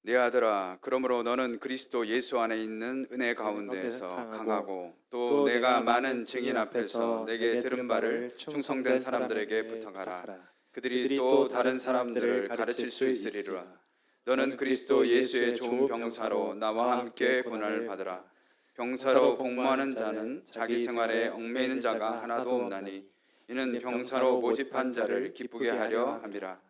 내 아들아, 그러므로 너는 그리스도 예수 안에 있는 은혜 가운데서 강하고 또 내가 많은 증인 앞에서 내게 들은 바를 충성된 사람들에게 부탁하라. 그들이 또 다른 사람들을 가르칠 수 있으리라. 너는 그리스도 예수의 좋은 병사로 나와 함께 고난을 받으라. 병사로 복무하는 자는 자기 생활에 얽매이는 자가 하나도 없나니 이는 병사로 모집한 자를 기쁘게 하려 함이라.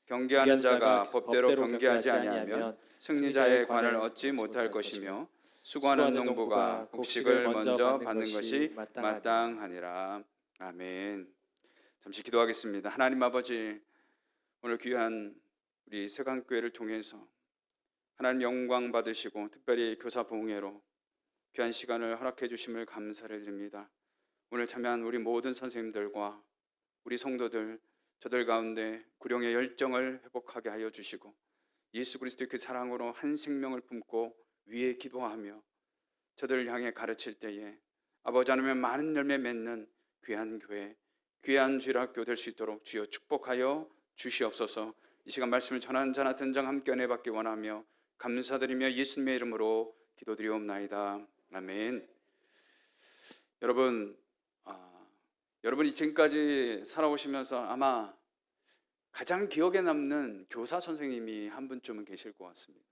경계하는 자가 법대로 경계하지 아니하면 승리자의 관을 얻지 못할 것이며 수고하는 농부가 곡식을 먼저 받는 것이 마땅하니라. 아멘. 잠시 기도하겠습니다. 하나님 아버지, 오늘 귀한 우리 세강교회를 통해서 하나님 영광 받으시고 특별히 교사 부흥회로 귀한 시간을 허락해 주심을 감사를 드립니다. 오늘 참여한 우리 모든 선생님들과 우리 성도들, 저들 가운데 구령의 열정을 회복하게 하여 주시고 예수 그리스도의 그 사랑으로 한 생명을 품고 위에 기도하며 저들을 향해 가르칠 때에 아버지 하나님 많은 열매 맺는 귀한 교회, 귀한 주일학교 될 수 있도록 주여 축복하여 주시옵소서. 이 시간 말씀을 전한 자나 된장 함께 은혜 받기 원하며 감사드리며 예수님의 이름으로 기도드리옵나이다. 아멘. 여러분이 지금까지 살아오시면서 아마 가장 기억에 남는 교사 선생님이 한 분쯤은 계실 것 같습니다.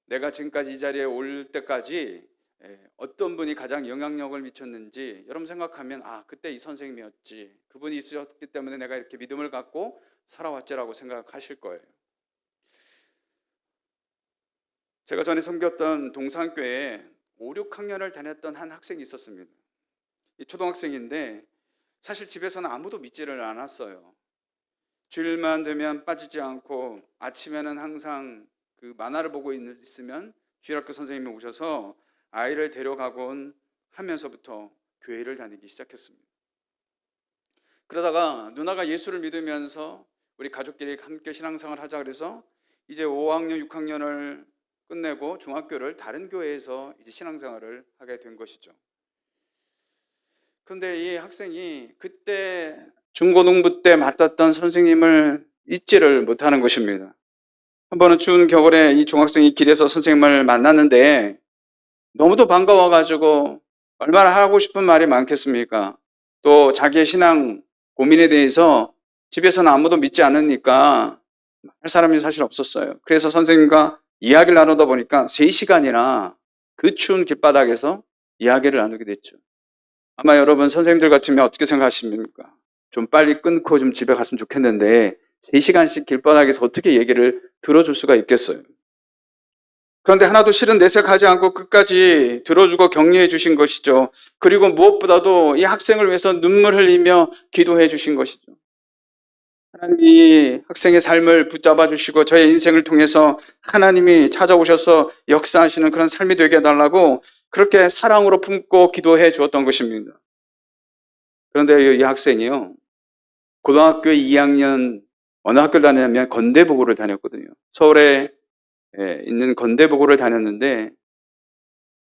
내가 지금까지 이 자리에 올 때까지 어떤 분이 가장 영향력을 미쳤는지 여러분 생각하면 그때 이 선생님이었지, 그분이 있으셨기 때문에 내가 이렇게 믿음을 갖고 살아왔지라고 생각하실 거예요. 제가 전에 섬겼던 동산교회에 5, 6학년을 다녔던 한 학생이 있었습니다. 초등학생인데 사실 집에서는 아무도 믿지를 않았어요. 주일만 되면 빠지지 않고 아침에는 항상 그 만화를 보고 있으면 주일학교 선생님이 오셔서 아이를 데려가곤 하면서부터 교회를 다니기 시작했습니다. 그러다가 누나가 예수를 믿으면서 우리 가족끼리 함께 신앙생활을 하자 그래서 이제 5학년, 6학년을 끝내고 중학교를 다른 교회에서 이제 신앙생활을 하게 된 것이죠. 그런데 이 학생이 그때 중고등부 때 맡았던 선생님을 잊지를 못하는 것입니다. 한 번은 추운 겨울에 이 중학생이 길에서 선생님을 만났는데 너무도 반가워가지고 얼마나 하고 싶은 말이 많겠습니까? 또 자기의 신앙 고민에 대해서 집에서는 아무도 믿지 않으니까 할 사람이 사실 없었어요. 그래서 선생님과 이야기를 나누다 보니까 3시간이나 그 추운 길바닥에서 이야기를 나누게 됐죠. 아마 여러분 선생님들 같으면 어떻게 생각하십니까? 좀 빨리 끊고 좀 집에 갔으면 좋겠는데 3시간씩 길바닥에서 어떻게 얘기를 들어줄 수가 있겠어요? 그런데 하나도 실은 내색하지 않고 끝까지 들어주고 격려해 주신 것이죠. 그리고 무엇보다도 이 학생을 위해서 눈물 흘리며 기도해 주신 것이죠. 하나님이 학생의 삶을 붙잡아 주시고 저의 인생을 통해서 하나님이 찾아오셔서 역사하시는 그런 삶이 되게 해달라고 그렇게 사랑으로 품고 기도해 주었던 것입니다. 그런데 이 학생이요, 고등학교 2학년 어느 학교를 다녔냐면 건대부고를 다녔거든요. 서울에 있는 건대부고를 다녔는데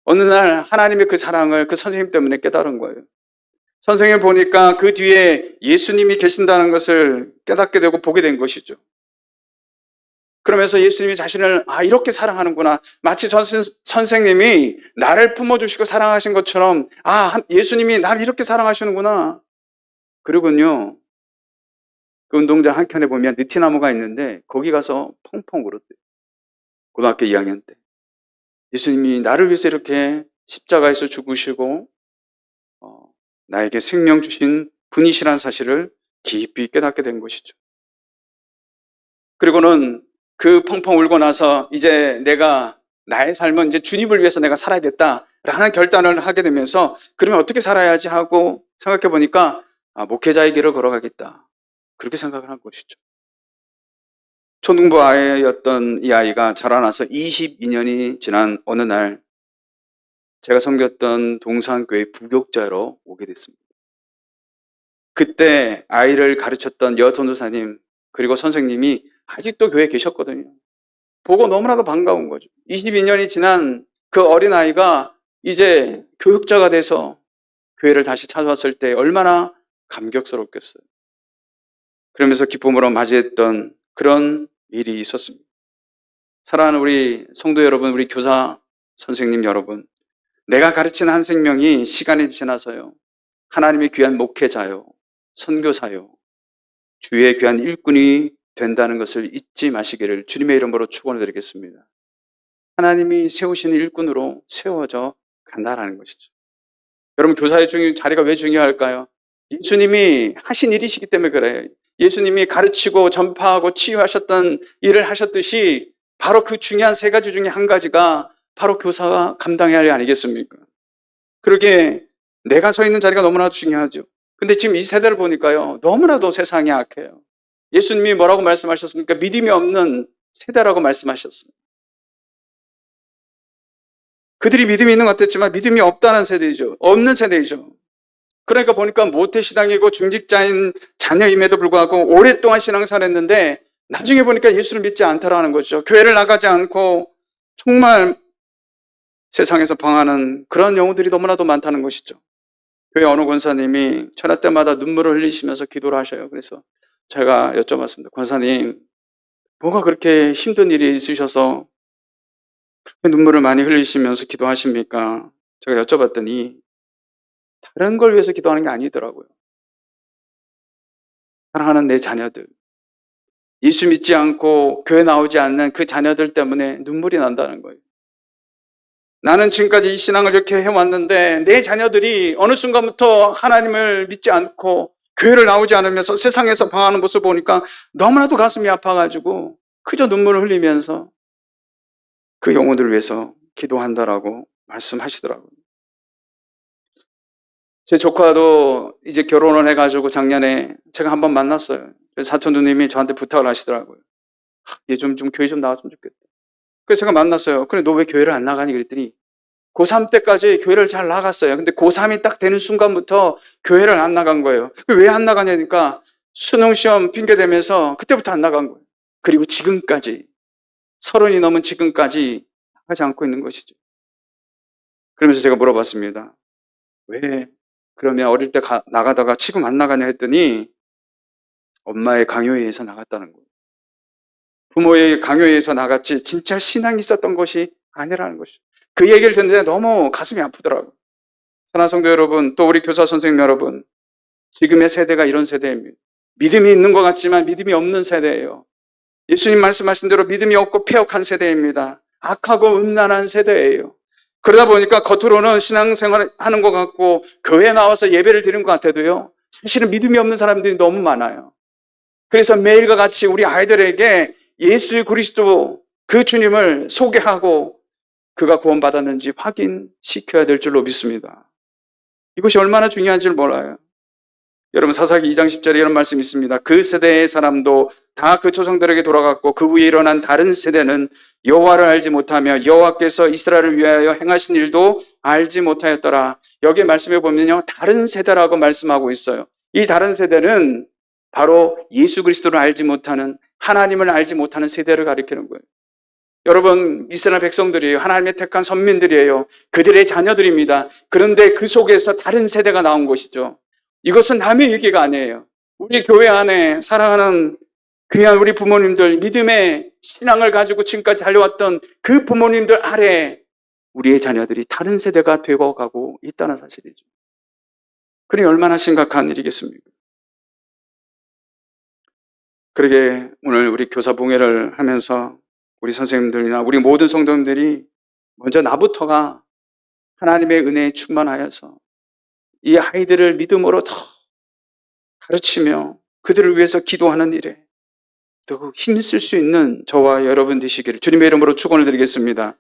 어느 날 하나님의 그 사랑을 그 선생님 때문에 깨달은 거예요. 선생님 보니까 그 뒤에 예수님이 계신다는 것을 깨닫게 되고 보게 된 것이죠. 그러면서 예수님이 자신을 이렇게 사랑하는구나, 마치 선생님이 나를 품어주시고 사랑하신 것처럼 예수님이 나를 이렇게 사랑하시는구나. 그리고요, 그 운동장 한켠에 보면 느티나무가 있는데 거기 가서 펑펑 울었대요. 고등학교 2학년 때 예수님이 나를 위해서 이렇게 십자가에서 죽으시고 나에게 생명 주신 분이시라는 사실을 깊이 깨닫게 된 것이죠. 그리고는 그 펑펑 울고 나서 이제 내가 나의 삶은 이제 주님을 위해서 내가 살아야겠다라는 결단을 하게 되면서 그러면 어떻게 살아야지 하고 생각해 보니까 목회자의 길을 걸어가겠다, 그렇게 생각을 한 것이죠. 초등부 아이였던 이 아이가 자라나서 22년이 지난 어느 날 제가 섬겼던 동산교회 부교육자로 오게 됐습니다. 그때 아이를 가르쳤던 여전도사님 그리고 선생님이 아직도 교회에 계셨거든요. 보고 너무나도 반가운 거죠. 22년이 지난 그 어린아이가 이제 교육자가 돼서 교회를 다시 찾아왔을 때 얼마나 감격스럽겠어요. 그러면서 기쁨으로 맞이했던 그런 일이 있었습니다. 사랑하는 우리 성도 여러분, 우리 교사 선생님 여러분, 내가 가르치는 한 생명이 시간이 지나서요, 하나님의 귀한 목회자요, 선교사요, 주의 귀한 일꾼이 된다는 것을 잊지 마시기를 주님의 이름으로 축원을 드리겠습니다. 하나님이 세우시는 일꾼으로 세워져 간다라는 것이죠. 여러분, 교사의 자리가 왜 중요할까요? 예수님이 하신 일이시기 때문에 그래요. 예수님이 가르치고 전파하고 치유하셨던 일을 하셨듯이 바로 그 중요한 세 가지 중에 한 가지가 바로 교사가 감당해야 할 일 아니겠습니까? 그러게 내가 서 있는 자리가 너무나도 중요하죠. 근데 지금 이 세대를 보니까요, 너무나도 세상이 악해요. 예수님이 뭐라고 말씀하셨습니까? 믿음이 없는 세대라고 말씀하셨어요. 그들이 믿음이 있는 것 같았지만 믿음이 없다는 세대이죠. 없는 세대이죠. 그러니까 보니까 모태신앙이고 중직자인 자녀임에도 불구하고 오랫동안 신앙생활을 했는데 나중에 보니까 예수를 믿지 않다라는 거죠. 교회를 나가지 않고 정말 세상에서 방황하는 그런 영혼들이 너무나도 많다는 것이죠. 교회 어느 권사님이 철야 때마다 눈물을 흘리시면서 기도를 하셔요. 그래서 제가 여쭤봤습니다. 권사님, 뭐가 그렇게 힘든 일이 있으셔서 그렇게 눈물을 많이 흘리시면서 기도하십니까? 제가 여쭤봤더니 다른 걸 위해서 기도하는 게 아니더라고요. 사랑하는 내 자녀들, 예수 믿지 않고 교회 나오지 않는 그 자녀들 때문에 눈물이 난다는 거예요. 나는 지금까지 이 신앙을 이렇게 해왔는데 내 자녀들이 어느 순간부터 하나님을 믿지 않고 교회를 나오지 않으면서 세상에서 방황하는 모습을 보니까 너무나도 가슴이 아파가지고 그저 눈물을 흘리면서 그 영혼들을 위해서 기도한다라고 말씀하시더라고요. 제 조카도 이제 결혼을 해가지고 작년에 제가 한번 만났어요. 사촌 누님이 저한테 부탁을 하시더라고요. 얘 좀 교회 좀 나왔으면 좋겠다. 그래서 제가 만났어요. 그래, 너 왜 교회를 안 나가니? 그랬더니 고3 때까지 교회를 잘 나갔어요. 근데 고3이 딱 되는 순간부터 교회를 안 나간 거예요. 왜 안 나가냐니까 수능 시험 핑계 대면서 그때부터 안 나간 거예요. 그리고 지금까지 30이 넘은 지금까지 나가지 않고 있는 것이죠. 그러면서 제가 물어봤습니다. 왜 그러면 어릴 때 나가다가 지금 안 나가냐 했더니 엄마의 강요에 의해서 나갔다는 거예요. 부모의 강요에 의해서 나갔지 진짜 신앙이 있었던 것이 아니라는 것이죠. 그 얘기를 듣는데 너무 가슴이 아프더라고요. 사랑하는 성도 여러분, 또 우리 교사 선생님 여러분, 지금의 세대가 이런 세대입니다. 믿음이 있는 것 같지만 믿음이 없는 세대예요. 예수님 말씀하신 대로 믿음이 없고 패역한 세대입니다. 악하고 음란한 세대예요. 그러다 보니까 겉으로는 신앙생활을 하는 것 같고 교회에 나와서 예배를 드리는 것 같아도요, 사실은 믿음이 없는 사람들이 너무 많아요. 그래서 매일과 같이 우리 아이들에게 예수 그리스도 그 주님을 소개하고 그가 구원받았는지 확인시켜야 될 줄로 믿습니다. 이것이 얼마나 중요한지 몰라요. 여러분, 사사기 2장 10절에 이런 말씀이 있습니다. 그 세대의 사람도 다 그 조상들에게 돌아갔고 그 후에 일어난 다른 세대는 여호와를 알지 못하며 여호와께서 이스라엘을 위하여 행하신 일도 알지 못하였더라. 여기 말씀해 보면요, 다른 세대라고 말씀하고 있어요. 이 다른 세대는 바로 예수 그리스도를 알지 못하는, 하나님을 알지 못하는 세대를 가리키는 거예요. 여러분, 이스라엘 백성들이에요. 하나님의 택한 선민들이에요. 그들의 자녀들입니다. 그런데 그 속에서 다른 세대가 나온 것이죠. 이것은 남의 얘기가 아니에요. 우리 교회 안에 사랑하는 귀한 우리 부모님들, 믿음의 신앙을 가지고 지금까지 달려왔던 그 부모님들 아래 우리의 자녀들이 다른 세대가 되고 가고 있다는 사실이죠. 그러니 얼마나 심각한 일이겠습니까? 그러게 오늘 우리 교사 봉회를 하면서 우리 선생님들이나 우리 모든 성도님들이 먼저 나부터가 하나님의 은혜에 충만하여서 이 아이들을 믿음으로 더 가르치며 그들을 위해서 기도하는 일에 더 힘쓸 수 있는 저와 여러분 되시기를 주님의 이름으로 축원을 드리겠습니다.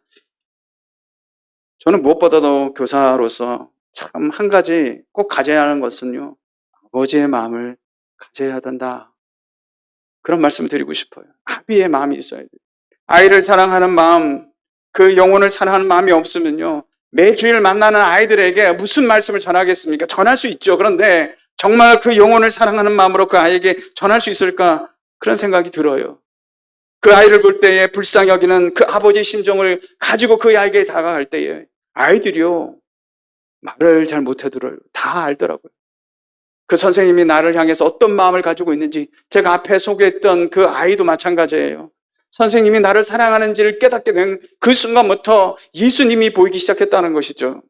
저는 무엇보다도 교사로서 참 한 가지 꼭 가져야 하는 것은요, 아버지의 마음을 가져야 된다, 그런 말씀을 드리고 싶어요. 아비의 마음이 있어야 돼요. 아이를 사랑하는 마음, 그 영혼을 사랑하는 마음이 없으면요, 매주일 만나는 아이들에게 무슨 말씀을 전하겠습니까? 전할 수 있죠. 그런데 정말 그 영혼을 사랑하는 마음으로 그 아이에게 전할 수 있을까? 그런 생각이 들어요. 그 아이를 볼 때에 불쌍히 여기는 그 아버지의 심정을 가지고 그 아이에게 다가갈 때에 아이들이요, 말을 잘 못해 들어요. 다 알더라고요. 그 선생님이 나를 향해서 어떤 마음을 가지고 있는지. 제가 앞에 소개했던 그 아이도 마찬가지예요. 선생님이 나를 사랑하는지를 깨닫게 된 그 순간부터 예수님이 보이기 시작했다는 것이죠.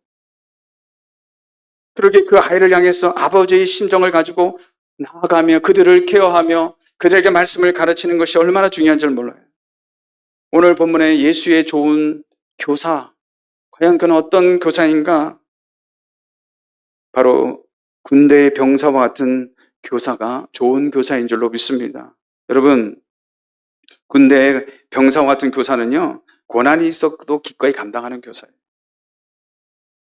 그러게 그 아이를 향해서 아버지의 심정을 가지고 나아가며 그들을 케어하며 그들에게 말씀을 가르치는 것이 얼마나 중요한 줄 몰라요. 오늘 본문에 예수의 좋은 교사, 과연 그는 어떤 교사인가? 바로 군대의 병사와 같은 교사가 좋은 교사인 줄로 믿습니다. 여러분, 군대의 병사와 같은 교사는요, 고난이 있어도 기꺼이 감당하는 교사예요.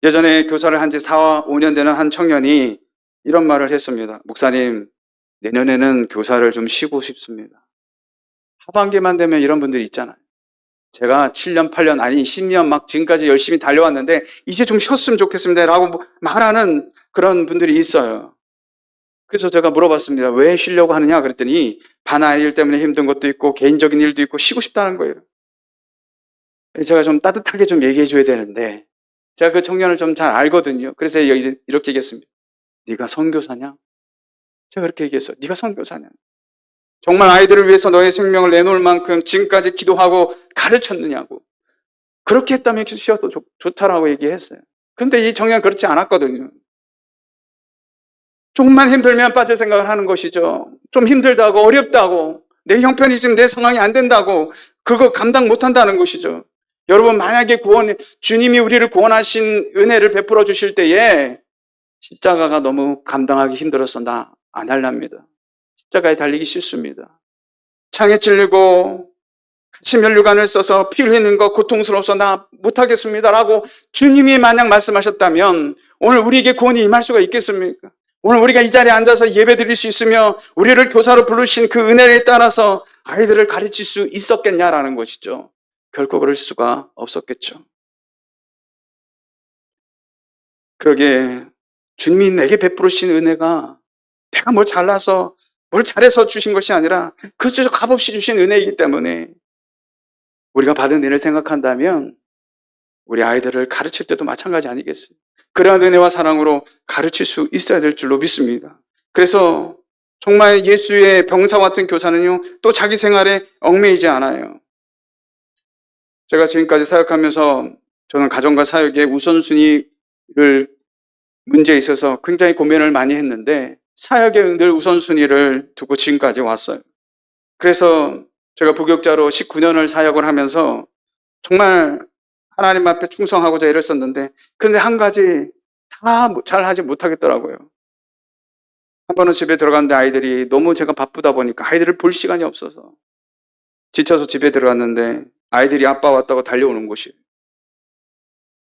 예전에 교사를 한 지 4, 5년 되는 한 청년이 이런 말을 했습니다. 목사님, 내년에는 교사를 좀 쉬고 싶습니다. 하반기만 되면 이런 분들이 있잖아요. 제가 7년, 8년, 아니 10년 막 지금까지 열심히 달려왔는데 이제 좀 쉬었으면 좋겠습니다 라고 말하는 그런 분들이 있어요. 그래서 제가 물어봤습니다. 왜 쉬려고 하느냐 그랬더니 반아이 일 때문에 힘든 것도 있고 개인적인 일도 있고 쉬고 싶다는 거예요. 제가 좀 따뜻하게 좀 얘기해 줘야 되는데 제가 그 청년을 좀 잘 알거든요. 그래서 이렇게 얘기했습니다. 네가 선교사냐? 제가 그렇게 얘기했어요. 네가 선교사냐? 정말 아이들을 위해서 너의 생명을 내놓을 만큼 지금까지 기도하고 가르쳤느냐고. 그렇게 했다면 쉬어도 좋다라고 얘기했어요. 근데 이 청년 그렇지 않았거든요. 조금만 힘들면 빠질 생각을 하는 것이죠. 좀 힘들다고 어렵다고 내 형편이 지금 내 상황이 안 된다고 그거 감당 못한다는 것이죠. 여러분 만약에 주님이 우리를 구원하신 은혜를 베풀어 주실 때에 십자가가 너무 감당하기 힘들어서 나 안 할랍니다. 십자가에 달리기 싫습니다. 창에 찔리고 심혈류관을 써서 피 흘리는 거 고통스러워서 나 못하겠습니다라고 주님이 만약 말씀하셨다면 오늘 우리에게 구원이 임할 수가 있겠습니까? 오늘 우리가 이 자리에 앉아서 예배 드릴 수 있으며 우리를 교사로 부르신 그 은혜에 따라서 아이들을 가르칠 수 있었겠냐라는 것이죠. 결코 그럴 수가 없었겠죠. 그러게 주님이 내게 베풀으신 은혜가 내가 뭘 잘나서 뭘 잘해서 주신 것이 아니라 그저 값없이 주신 은혜이기 때문에 우리가 받은 은혜를 생각한다면 우리 아이들을 가르칠 때도 마찬가지 아니겠어요? 그러한 은혜와 사랑으로 가르칠 수 있어야 될 줄로 믿습니다. 그래서 정말 예수의 병사와 같은 교사는요, 또 자기 생활에 얽매이지 않아요. 제가 지금까지 사역하면서 저는 가정과 사역의 우선순위를 문제에 있어서 굉장히 고민을 많이 했는데 사역의 늘 우선순위를 두고 지금까지 왔어요. 그래서 제가 부교육자로 19년을 사역을 하면서 정말 하나님 앞에 충성하고자 애를 썼는데 근데 한 가지 다 잘하지 못하겠더라고요. 한 번은 집에 들어갔는데 아이들이 너무 제가 바쁘다 보니까 아이들을 볼 시간이 없어서 지쳐서 집에 들어갔는데 아이들이 아빠 왔다고 달려오는 곳이에요.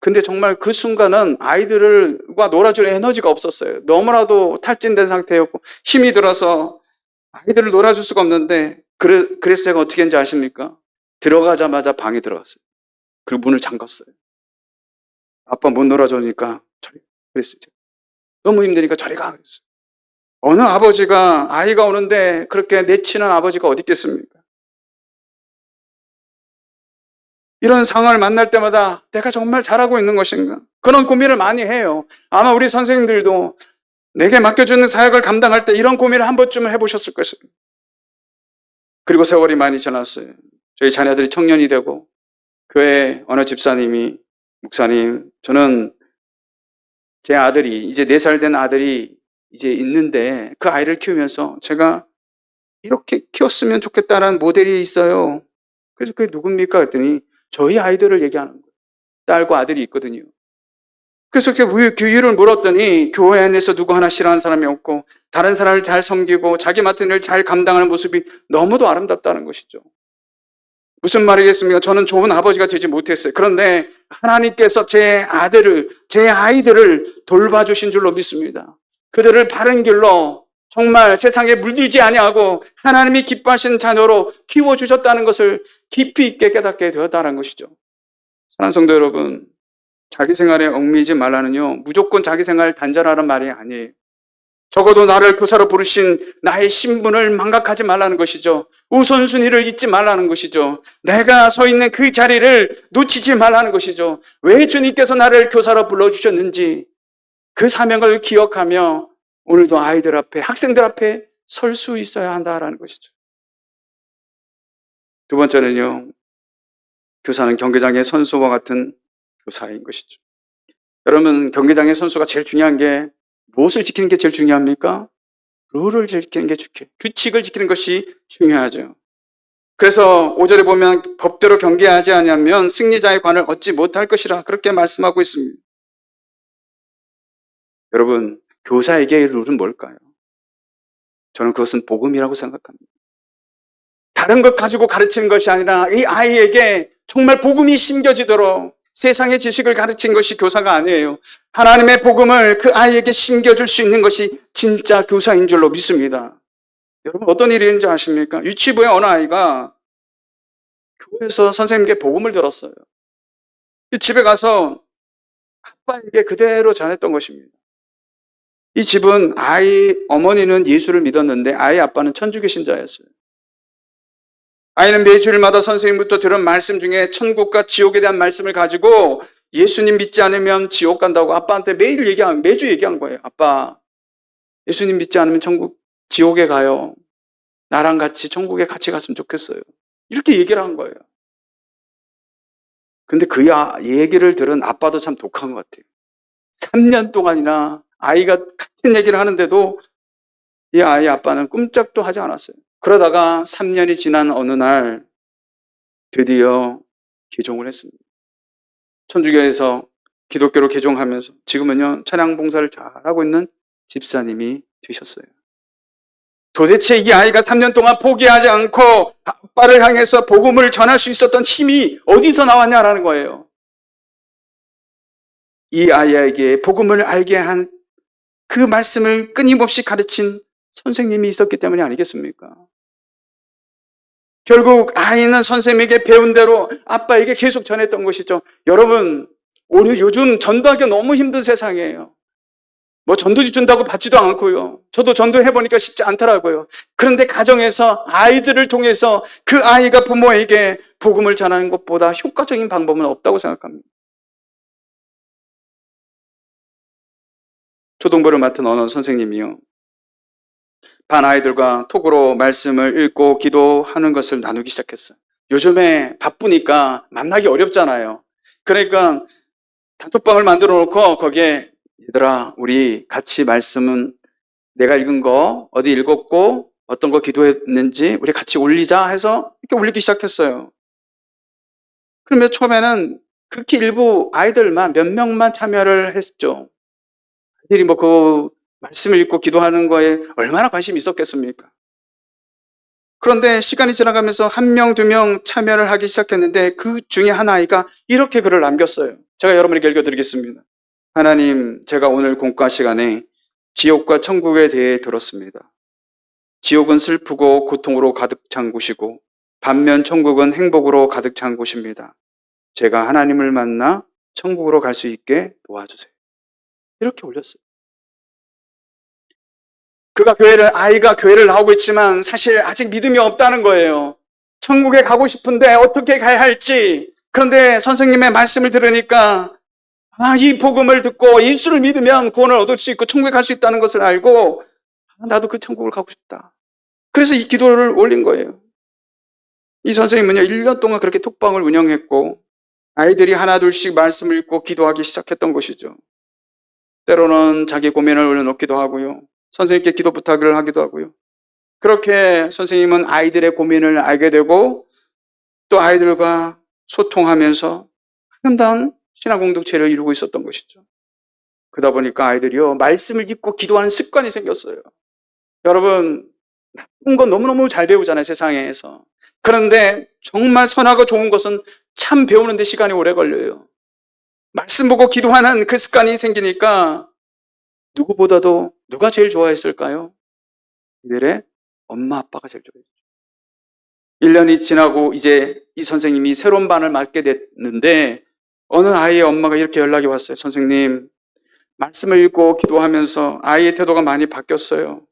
근데 정말 그 순간은 아이들과 놀아줄 에너지가 없었어요. 너무나도 탈진된 상태였고 힘이 들어서 아이들을 놀아줄 수가 없는데 그래서 제가 어떻게 했는지 아십니까? 들어가자마자 방에 들어갔어요. 그리고 문을 잠갔어요. 아빠 못 놀아주니까 저리 그랬어요. 너무 힘드니까 저리 가 그랬어요. 어느 아버지가 아이가 오는데 그렇게 내치는 아버지가 어디 있겠습니까? 이런 상황을 만날 때마다 내가 정말 잘하고 있는 것인가? 그런 고민을 많이 해요. 아마 우리 선생님들도 내게 맡겨주는 사역을 감당할 때 이런 고민을 한 번쯤은 해보셨을 것입니다. 그리고 세월이 많이 지났어요. 저희 자녀들이 청년이 되고 교회 어느 집사님이 목사님, 저는 제 아들이 이제 4살 된 아들이 이제 있는데 그 아이를 키우면서 제가 이렇게 키웠으면 좋겠다라는 모델이 있어요. 그래서 그게 누굽니까? 그랬더니 저희 아이들을 얘기하는 거예요. 딸과 아들이 있거든요. 그래서 그 이유를 물었더니 교회 안에서 누구 하나 싫어하는 사람이 없고 다른 사람을 잘 섬기고 자기 맡은 일을 잘 감당하는 모습이 너무도 아름답다는 것이죠. 무슨 말이겠습니까? 저는 좋은 아버지가 되지 못했어요. 그런데 하나님께서 제 아이들을 돌봐주신 줄로 믿습니다. 그들을 바른 길로 정말 세상에 물들지 아니하고 하나님이 기뻐하신 자녀로 키워주셨다는 것을 깊이 있게 깨닫게 되었다는 것이죠. 사랑하는 성도 여러분, 자기 생활에 얽매이지 말라는요, 무조건 자기 생활 단절하라는 말이 아니에요. 적어도 나를 교사로 부르신 나의 신분을 망각하지 말라는 것이죠. 우선순위를 잊지 말라는 것이죠. 내가 서 있는 그 자리를 놓치지 말라는 것이죠. 왜 주님께서 나를 교사로 불러주셨는지 그 사명을 기억하며 오늘도 아이들 앞에, 학생들 앞에 설 수 있어야 한다라는 것이죠. 두 번째는요, 교사는 경기장의 선수와 같은 교사인 것이죠. 여러분, 경기장의 선수가 제일 중요한 게 무엇을 지키는 게 제일 중요합니까? 룰을 지키는 게 중요해요. 규칙을 지키는 것이 중요하죠. 그래서 5절에 보면 법대로 경기하지 않으면 승리자의 관을 얻지 못할 것이라 그렇게 말씀하고 있습니다. 여러분, 교사에게의 룰은 뭘까요? 저는 그것은 복음이라고 생각합니다. 다른 것 가지고 가르치는 것이 아니라 이 아이에게 정말 복음이 심겨지도록 세상의 지식을 가르친 것이 교사가 아니에요. 하나님의 복음을 그 아이에게 심겨줄 수 있는 것이 진짜 교사인 줄로 믿습니다. 여러분, 어떤 일이 있는지 아십니까? 유치부의 어느 아이가 교회에서 선생님께 복음을 들었어요. 집에 가서 아빠에게 그대로 전했던 것입니다. 이 집은 아이 어머니는 예수를 믿었는데 아이 아빠는 천주교 신자였어요. 아이는 매주일마다 선생님부터 들은 말씀 중에 천국과 지옥에 대한 말씀을 가지고 예수님 믿지 않으면 지옥 간다고 아빠한테 매주 얘기한 거예요. 아빠, 예수님 믿지 않으면 지옥에 가요. 나랑 같이 천국에 같이 갔으면 좋겠어요. 이렇게 얘기를 한 거예요. 근데 그 얘기를 들은 아빠도 참 독한 것 같아요. 3년 동안이나 아이가 같은 얘기를 하는데도 이 아이 아빠는 꼼짝도 하지 않았어요. 그러다가 3년이 지난 어느 날 드디어 개종을 했습니다. 천주교에서 기독교로 개종하면서 지금은요, 찬양 봉사를 잘하고 있는 집사님이 되셨어요. 도대체 이 아이가 3년 동안 포기하지 않고 아빠를 향해서 복음을 전할 수 있었던 힘이 어디서 나왔냐라는 거예요. 이 아이에게 복음을 알게 한 그 말씀을 끊임없이 가르친 선생님이 있었기 때문이 아니겠습니까? 결국 아이는 선생님에게 배운 대로 아빠에게 계속 전했던 것이죠. 여러분, 우리 요즘 전도하기 너무 힘든 세상이에요. 뭐 전도지 준다고 받지도 않고요. 저도 전도해보니까 쉽지 않더라고요. 그런데 가정에서 아이들을 통해서 그 아이가 부모에게 복음을 전하는 것보다 효과적인 방법은 없다고 생각합니다. 초등부를 맡은 어느 선생님이요, 반 아이들과 톡으로 말씀을 읽고 기도하는 것을 나누기 시작했어요. 요즘에 바쁘니까 만나기 어렵잖아요. 그러니까 단톡방을 만들어 놓고 거기에 얘들아, 우리 같이 말씀은 내가 읽은 거 어디 읽었고 어떤 거 기도했는지 우리 같이 올리자 해서 이렇게 올리기 시작했어요. 그러면 처음에는 극히 일부 아이들만 몇 명만 참여를 했죠. 아이들이 뭐 그 말씀을 읽고 기도하는 거에 얼마나 관심이 있었겠습니까? 그런데 시간이 지나가면서 1명, 2명 참여를 하기 시작했는데 그 중에 한 아이가 이렇게 글을 남겼어요. 제가 여러분에게 읽어드리겠습니다. 하나님, 제가 오늘 공과 시간에 지옥과 천국에 대해 들었습니다. 지옥은 슬프고 고통으로 가득 찬 곳이고 반면 천국은 행복으로 가득 찬 곳입니다. 제가 하나님을 만나 천국으로 갈 수 있게 도와주세요. 이렇게 올렸어요. 아이가 교회를 나오고 있지만 사실 아직 믿음이 없다는 거예요. 천국에 가고 싶은데 어떻게 가야 할지. 그런데 선생님의 말씀을 들으니까 이 복음을 듣고 예수를 믿으면 구원을 얻을 수 있고 천국에 갈 수 있다는 것을 알고 나도 그 천국을 가고 싶다. 그래서 이 기도를 올린 거예요. 이 선생님은요, 1년 동안 그렇게 톡방을 운영했고 아이들이 하나둘씩 말씀을 읽고 기도하기 시작했던 것이죠. 때로는 자기 고민을 올려놓기도 하고요. 선생님께 기도 부탁을 하기도 하고요. 그렇게 선생님은 아이들의 고민을 알게 되고 또 아이들과 소통하면서 아름다운 신앙 공동체를 이루고 있었던 것이죠. 그러다 보니까 아이들이요, 말씀을 읽고 기도하는 습관이 생겼어요. 여러분, 나쁜 건 너무너무 잘 배우잖아요, 세상에서. 그런데 정말 선하고 좋은 것은 참 배우는 데 시간이 오래 걸려요. 말씀 보고 기도하는 그 습관이 생기니까 누구보다도 누가 제일 좋아했을까요? 이들의 엄마 아빠가 제일 좋아했죠. 1년이 지나고 이제 이 선생님이 새로운 반을 맡게 됐는데 어느 아이의 엄마가 이렇게 연락이 왔어요. 선생님, 말씀을 읽고 기도하면서 아이의 태도가 많이 바뀌었어요.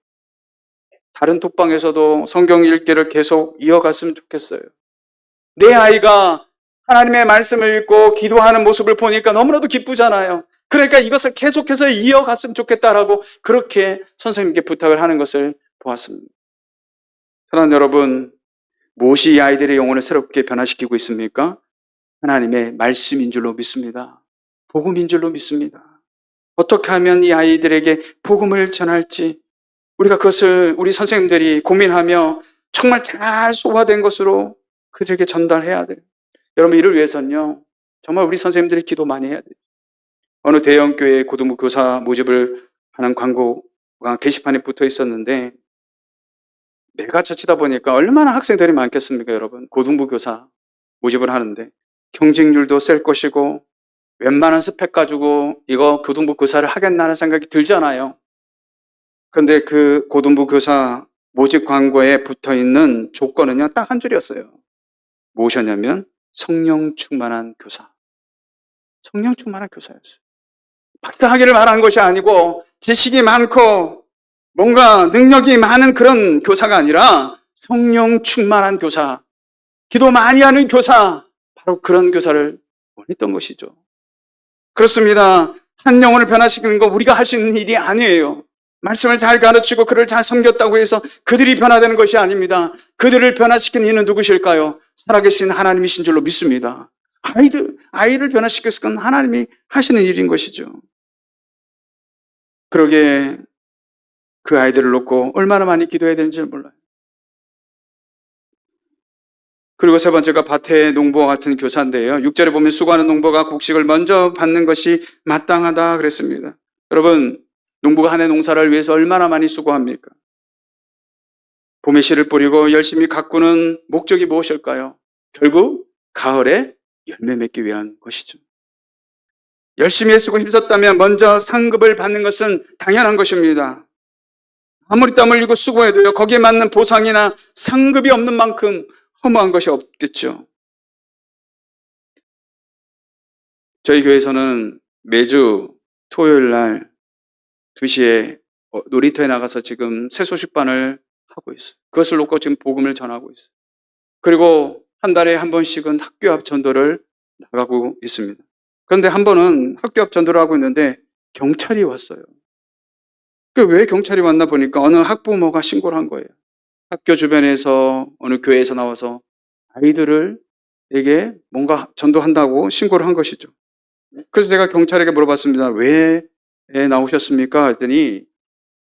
다른 톡방에서도 성경 읽기를 계속 이어갔으면 좋겠어요. 내 아이가 하나님의 말씀을 읽고 기도하는 모습을 보니까 너무나도 기쁘잖아요. 그러니까 이것을 계속해서 이어갔으면 좋겠다라고 그렇게 선생님께 부탁을 하는 것을 보았습니다. 사랑하는 여러분, 무엇이 이 아이들의 영혼을 새롭게 변화시키고 있습니까? 하나님의 말씀인 줄로 믿습니다. 복음인 줄로 믿습니다. 어떻게 하면 이 아이들에게 복음을 전할지 우리가 그것을 우리 선생님들이 고민하며 정말 잘 소화된 것으로 그들에게 전달해야 돼요. 여러분, 이를 위해서는요, 정말 우리 선생님들이 기도 많이 해야 돼요. 어느 대형교회 고등부 교사 모집을 하는 광고가 게시판에 붙어 있었는데, 내가 처치다 보니까 얼마나 학생들이 많겠습니까, 여러분? 고등부 교사 모집을 하는데 경쟁률도 셀 것이고 웬만한 스펙 가지고 이거 고등부 교사를 하겠나는 생각이 들잖아요. 그런데 그 고등부 교사 모집 광고에 붙어 있는 조건은요, 딱 한 줄이었어요. 무엇이었냐면 성령 충만한 교사. 성령 충만한 교사였어요. 박사학위를 말하는 것이 아니고 지식이 많고 뭔가 능력이 많은 그런 교사가 아니라 성령 충만한 교사, 기도 많이 하는 교사, 바로 그런 교사를 원했던 것이죠. 그렇습니다. 한 영혼을 변화시키는 거 우리가 할 수 있는 일이 아니에요. 말씀을 잘 가르치고 그를 잘 섬겼다고 해서 그들이 변화되는 것이 아닙니다. 그들을 변화시킨 이는 누구실까요? 살아계신 하나님이신 줄로 믿습니다. 아이를 변화시켰을 건 하나님이 하시는 일인 것이죠. 그러기에 그 아이들을 놓고 얼마나 많이 기도해야 되는지 몰라요. 그리고 세 번째가 밭의 농부와 같은 교사인데요. 6절에 보면 수고하는 농부가 곡식을 먼저 받는 것이 마땅하다 그랬습니다. 여러분, 농부가 한 해 농사를 위해서 얼마나 많이 수고합니까? 봄에 씨를 뿌리고 열심히 가꾸는 목적이 무엇일까요? 결국 가을에 열매 맺기 위한 것이죠. 열심히 애쓰고 힘썼다면 먼저 상급을 받는 것은 당연한 것입니다. 아무리 땀 흘리고 수고해도요, 거기에 맞는 보상이나 상급이 없는 만큼 허무한 것이 없겠죠. 저희 교회에서는 매주 토요일 날 2시에 놀이터에 나가서 지금 새 소식반을 하고 있어요. 그것을 놓고 지금 복음을 전하고 있어요. 그리고 한 달에 한 번씩은 학교 앞 전도를 나가고 있습니다. 그런데 한 번은 학교 앞 전도를 하고 있는데 경찰이 왔어요. 왜 경찰이 왔나 보니까 어느 학부모가 신고를 한 거예요. 학교 주변에서 어느 교회에서 나와서 아이들에게 뭔가 전도한다고 신고를 한 것이죠. 그래서 제가 경찰에게 물어봤습니다. 왜 나오셨습니까? 했더니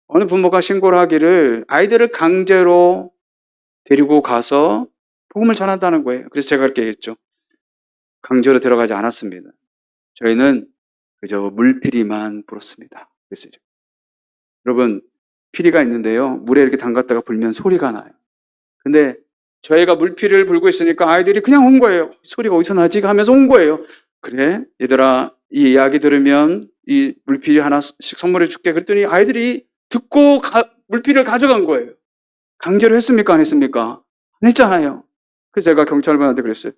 어느 부모가 신고를 하기를 아이들을 강제로 데리고 가서 복음을 전한다는 거예요. 그래서 제가 그렇게 했죠. 강제로 데려가지 않았습니다. 저희는 그저 물피리만 불었습니다. 그랬어요. 여러분, 피리가 있는데요, 물에 이렇게 담갔다가 불면 소리가 나요. 근데 저희가 물피리를 불고 있으니까 아이들이 그냥 온 거예요. 소리가 어디서 나지? 하면서 온 거예요. 그래, 얘들아, 이 이야기 들으면 이 물피리 하나씩 선물해 줄게. 그랬더니 아이들이 듣고 물피리를 가져간 거예요. 강제로 했습니까? 안 했습니까? 안 했잖아요. 그래서 제가 경찰관한테 그랬어요.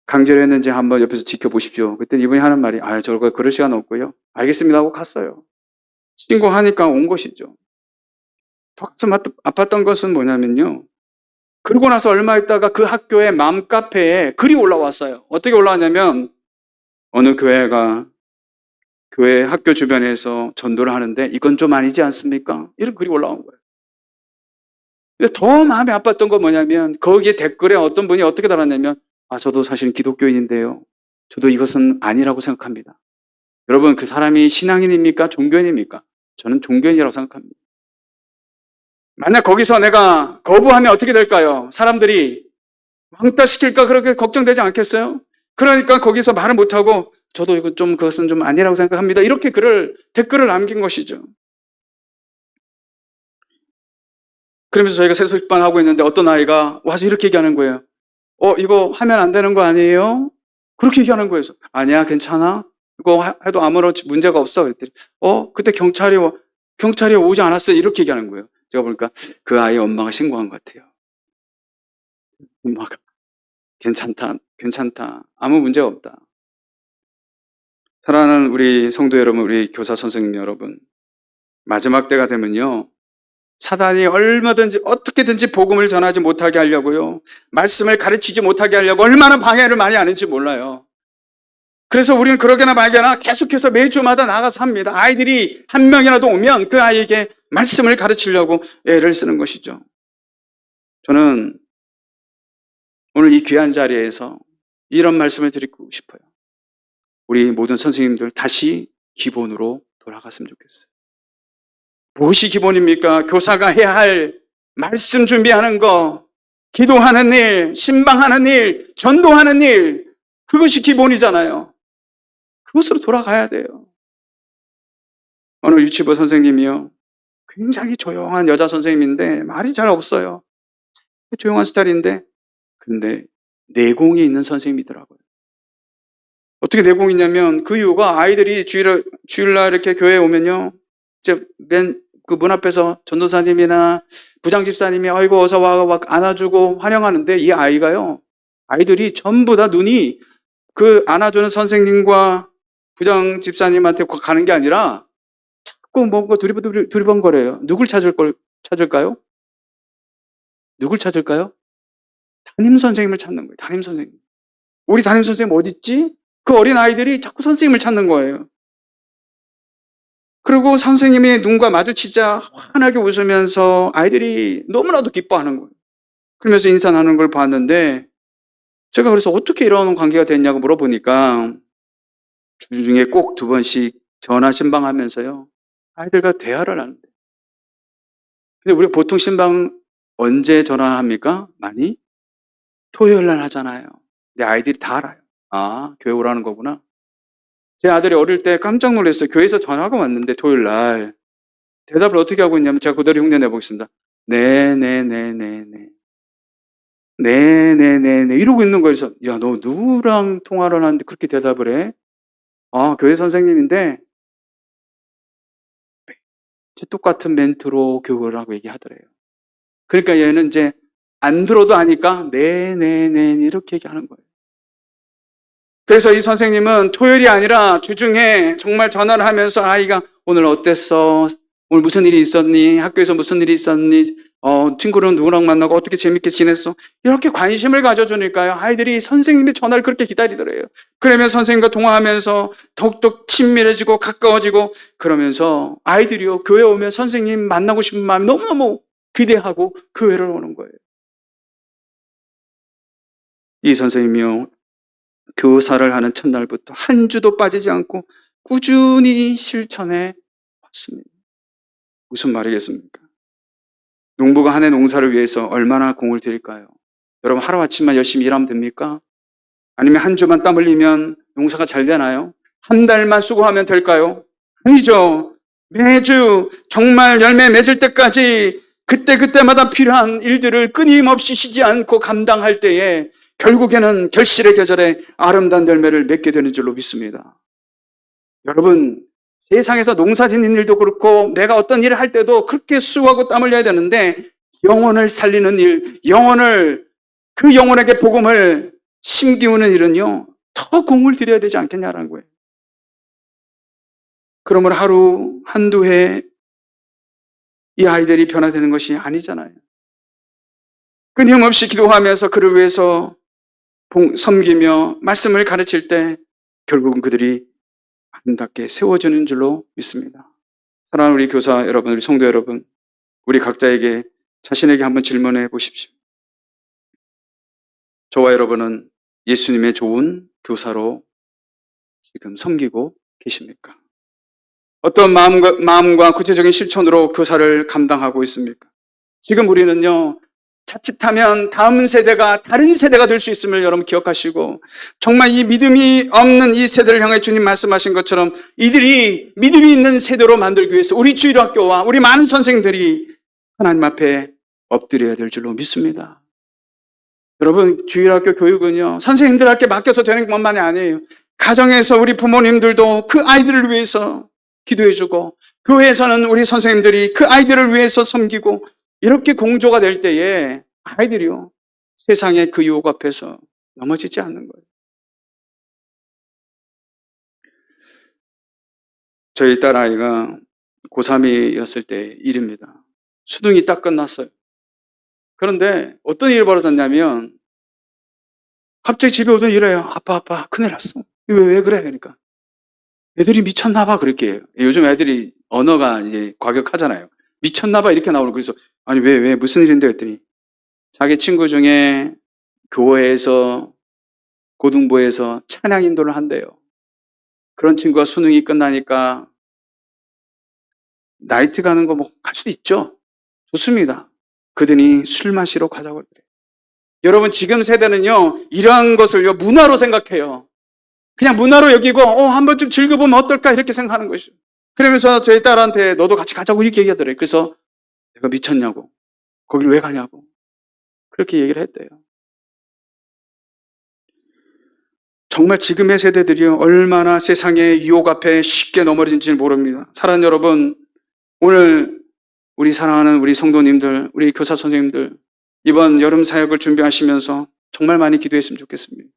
강제로 했는지 한번 옆에서 지켜보십시오. 그랬더니 이분이 하는 말이 저거 그럴 시간 없고요. 알겠습니다 하고 갔어요. 신고하니까 온 것이죠. 더 가슴 아팠던 것은 뭐냐면요, 그러고 나서 얼마 있다가 그 학교의 맘카페에 글이 올라왔어요. 어떻게 올라왔냐면 어느 교회가 교회 학교 주변에서 전도를 하는데 이건 좀 아니지 않습니까? 이런 글이 올라온 거예요. 근데 더 마음이 아팠던 건 뭐냐면 거기에 댓글에 어떤 분이 어떻게 달았냐면 저도 사실 기독교인인데요, 저도 이것은 아니라고 생각합니다. 여러분, 그 사람이 신앙인입니까? 종교인입니까? 저는 종교인이라고 생각합니다. 만약 거기서 내가 거부하면 어떻게 될까요? 사람들이 왕따시킬까 그렇게 걱정되지 않겠어요? 그러니까 거기서 말을 못하고 저도 그것은 좀 아니라고 생각합니다. 이렇게 댓글을 남긴 것이죠. 그러면서 저희가 새소식반 하고 있는데 어떤 아이가 와서 이렇게 얘기하는 거예요. 이거 하면 안 되는 거 아니에요? 그렇게 얘기하는 거예요. 아니야, 괜찮아. 이거 해도 아무런 문제가 없어. 그랬더니 그때 경찰이 오지 않았어요. 이렇게 얘기하는 거예요. 제가 보니까 그 아이 엄마가 신고한 것 같아요. 엄마가 괜찮다. 아무 문제가 없다. 사랑하는 우리 성도 여러분, 우리 교사 선생님 여러분, 마지막 때가 되면요, 사단이 얼마든지 어떻게든지 복음을 전하지 못하게 하려고요, 말씀을 가르치지 못하게 하려고 얼마나 방해를 많이 하는지 몰라요. 그래서 우리는 그러게나 말게나 계속해서 매주마다 나가서 합니다. 아이들이 한 명이라도 오면 그 아이에게 말씀을 가르치려고 애를 쓰는 것이죠. 저는 오늘 이 귀한 자리에서 이런 말씀을 드리고 싶어요. 우리 모든 선생님들 다시 기본으로 돌아갔으면 좋겠어요. 무엇이 기본입니까? 교사가 해야 할 말씀 준비하는 거, 기도하는 일, 신방하는 일, 전도하는 일, 그것이 기본이잖아요. 그것으로 돌아가야 돼요. 어느 유치부 선생님이요, 굉장히 조용한 여자 선생님인데 말이 잘 없어요. 조용한 스타일인데 근데 내공이 있는 선생님이더라고요. 어떻게 내공이 있냐면 그 이유가 아이들이 주일날 이렇게 교회에 오면요, 이제 맨 그 문 앞에서 전도사님이나 부장집사님이 아이고 어서 와 막 안아주고 환영하는데 이 아이가요, 아이들이 전부 다 눈이 그 안아주는 선생님과 부장집사님한테 가는 게 아니라 자꾸 뭔가 두리번거려요. 누굴 찾을까요? 누굴 찾을까요? 담임 선생님을 찾는 거예요. 담임 선생님. 우리 담임 선생님 어디 있지? 그 어린 아이들이 자꾸 선생님을 찾는 거예요. 그리고 선생님이 눈과 마주치자 환하게 웃으면서 아이들이 너무나도 기뻐하는 거예요. 그러면서 인사하는 걸 봤는데 제가 그래서 어떻게 이런 관계가 됐냐고 물어보니까 주중에 꼭 2번씩 전화 신방하면서요, 아이들과 대화를 하는데. 근데 우리 보통 신방 언제 전화합니까? 많이? 토요일 날 하잖아요. 근데 아이들이 다 알아요. 아, 교회 오라는 거구나. 제 아들이 어릴 때 깜짝 놀랐어요. 교회에서 전화가 왔는데 토요일 날 대답을 어떻게 하고 있냐면 제가 그대로 흉내 내보겠습니다. 네네네네네. 네네네네 이러고 있는 거예요. 그래서 야, 너 누구랑 통화를 하는데 그렇게 대답을 해? 아, 교회 선생님인데 똑같은 멘트로 교육을 하고 얘기하더래요. 그러니까 얘는 이제 안 들어도 아니까 네네네 이렇게 얘기하는 거예요. 그래서 이 선생님은 토요일이 아니라 주중에 정말 전화를 하면서 아이가 오늘 어땠어? 오늘 무슨 일이 있었니? 학교에서 무슨 일이 있었니? 친구는 누구랑 만나고 어떻게 재밌게 지냈어? 이렇게 관심을 가져주니까요, 아이들이 선생님의 전화를 그렇게 기다리더래요. 그러면 선생님과 통화하면서 더욱더 친밀해지고 가까워지고, 그러면서 아이들이요, 교회 오면 선생님 만나고 싶은 마음이 너무너무 기대하고 교회를 오는 거예요. 이 선생님이요, 교사를 하는 첫날부터 한 주도 빠지지 않고 꾸준히 실천해 왔습니다. 무슨 말이겠습니까? 농부가 한 해 농사를 위해서 얼마나 공을 들일까요? 여러분, 하루아침만 열심히 일하면 됩니까? 아니면 한 주만 땀 흘리면 농사가 잘 되나요? 한 달만 수고하면 될까요? 아니죠. 매주 정말 열매 맺을 때까지 그때마다 필요한 일들을 끊임없이 쉬지 않고 감당할 때에 결국에는 결실의 계절에 아름다운 열매를 맺게 되는 줄로 믿습니다. 여러분, 세상에서 농사 짓는 일도 그렇고 내가 어떤 일을 할 때도 그렇게 수고하고 땀 흘려야 되는데, 영혼을 살리는 일, 그 영혼에게 복음을 심기우는 일은요, 더 공을 들여야 되지 않겠냐라는 거예요. 그러므로 하루 한두 해 이 아이들이 변화되는 것이 아니잖아요. 끊임없이 기도하면서 그를 위해서 섬기며 말씀을 가르칠 때 결국은 그들이 아름답게 세워지는 줄로 믿습니다. 사랑하는 우리 교사 여러분, 우리 성도 여러분, 우리 각자에게 자신에게 한번 질문해 보십시오. 저와 여러분은 예수님의 좋은 교사로 지금 섬기고 계십니까? 어떤 마음과 구체적인 실천으로 교사를 감당하고 있습니까? 지금 우리는요, 자칫하면 다음 세대가 다른 세대가 될 수 있음을 여러분 기억하시고, 정말 이 믿음이 없는 이 세대를 향해 주님 말씀하신 것처럼 이들이 믿음이 있는 세대로 만들기 위해서 우리 주일학교와 우리 많은 선생님들이 하나님 앞에 엎드려야 될 줄로 믿습니다. 여러분, 주일학교 교육은요, 선생님들한테 맡겨서 되는 것만이 아니에요. 가정에서 우리 부모님들도 그 아이들을 위해서 기도해주고, 교회에서는 우리 선생님들이 그 아이들을 위해서 섬기고, 이렇게 공조가 될 때에 아이들이요, 세상의 그 유혹 앞에서 넘어지지 않는 거예요. 저희 딸아이가 고3이었을 때 일입니다. 수능이 딱 끝났어요. 그런데 어떤 일이 벌어졌냐면 갑자기 집에 오더니 이래요. 아빠 큰일 났어. 왜 그래? 그러니까 애들이 미쳤나 봐, 그렇게 해요. 요즘 애들이 언어가 이제 과격하잖아요. 미쳤나 봐 이렇게 나오는. 그래서 아니 왜 무슨 일인데 했더니 자기 친구 중에 교회에서 고등부에서 찬양 인도를 한대요. 그런 친구가 수능이 끝나니까 나이트 가는 거 뭐 갈 수도 있죠. 좋습니다. 그들이 술 마시러 가자고 그래요. 여러분, 지금 세대는요, 이러한 것을요, 문화로 생각해요. 그냥 문화로 여기고, 한 번쯤 즐겨보면 어떨까? 이렇게 생각하는 것이죠. 그러면서 저희 딸한테 너도 같이 가자고 이렇게 얘기하더래요. 그래서 내가 미쳤냐고. 거길 왜 가냐고. 그렇게 얘기를 했대요. 정말 지금의 세대들이요, 얼마나 세상의 유혹 앞에 쉽게 넘어진지 모릅니다. 사랑하는 여러분, 오늘 우리 사랑하는 우리 성도님들, 우리 교사 선생님들, 이번 여름 사역을 준비하시면서 정말 많이 기도했으면 좋겠습니다.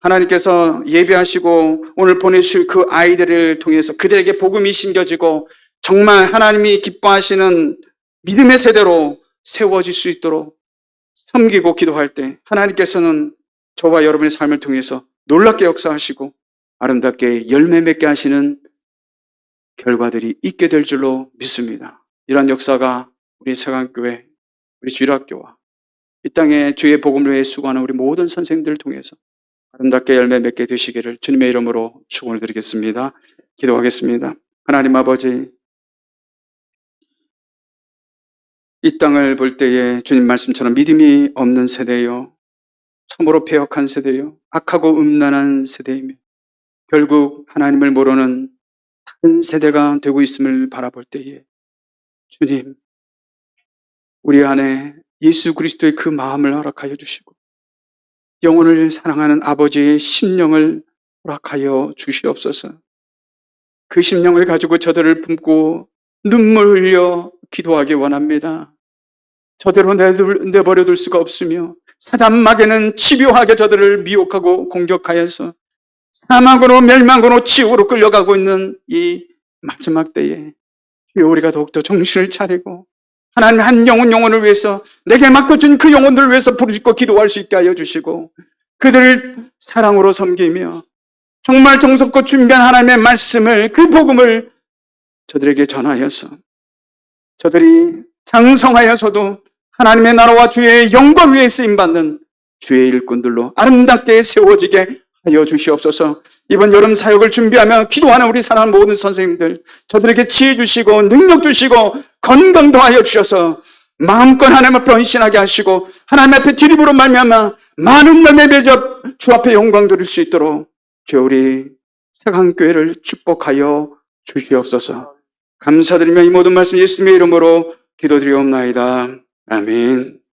하나님께서 예배하시고 오늘 보내주실 그 아이들을 통해서 그들에게 복음이 심겨지고 정말 하나님이 기뻐하시는 믿음의 세대로 세워질 수 있도록 섬기고 기도할 때 하나님께서는 저와 여러분의 삶을 통해서 놀랍게 역사하시고 아름답게 열매 맺게 하시는 결과들이 있게 될 줄로 믿습니다. 이러한 역사가 우리 세강교회, 우리 주일학교와 이 땅에 주의 복음을 위해 수고하는 우리 모든 선생님들을 통해서 아름답게 열매 맺게 되시기를 주님의 이름으로 축원을 드리겠습니다. 기도하겠습니다. 하나님 아버지, 이 땅을 볼 때에 주님 말씀처럼 믿음이 없는 세대요, 참으로 패역한 세대요, 악하고 음란한 세대이며 결국 하나님을 모르는 다른 세대가 되고 있음을 바라볼 때에 주님, 우리 안에 예수 그리스도의 그 마음을 허락하여 주시고 영혼을 사랑하는 아버지의 심령을 허락하여 주시옵소서. 그 심령을 가지고 저들을 품고 눈물 흘려 기도하기 원합니다. 저대로 내버려둘 수가 없으며 사단마귀는 집요하게 저들을 미혹하고 공격하여서 사막으로 멸망으로 지옥으로 끌려가고 있는 이 마지막 때에 우리가 더욱더 정신을 차리고 하나님 한 영혼을 위해서 내게 맡겨준 그 영혼들을 위해서 부르짖고 기도할 수 있게 하여 주시고 그들을 사랑으로 섬기며 정말 정성껏 준비한 하나님의 말씀을, 그 복음을 저들에게 전하여서 저들이 장성하여서도 하나님의 나라와 주의 영광 위에 쓰임받는 주의 일꾼들로 아름답게 세워지게 하여 주시옵소서. 이번 여름 사역을 준비하며 기도하는 우리 사랑하는 모든 선생님들, 저들에게 지혜 주시고 능력 주시고 건강 더하여 주셔서 마음껏 하나님 앞에 헌신하게 하시고 하나님 앞에 드림으로 말미암아 많은 열매 맺어 주 앞에 영광 드릴 수 있도록 주 우리 세강교회를 축복하여 주시옵소서. 감사드리며 이 모든 말씀 예수님의 이름으로 기도드리옵나이다. 아멘.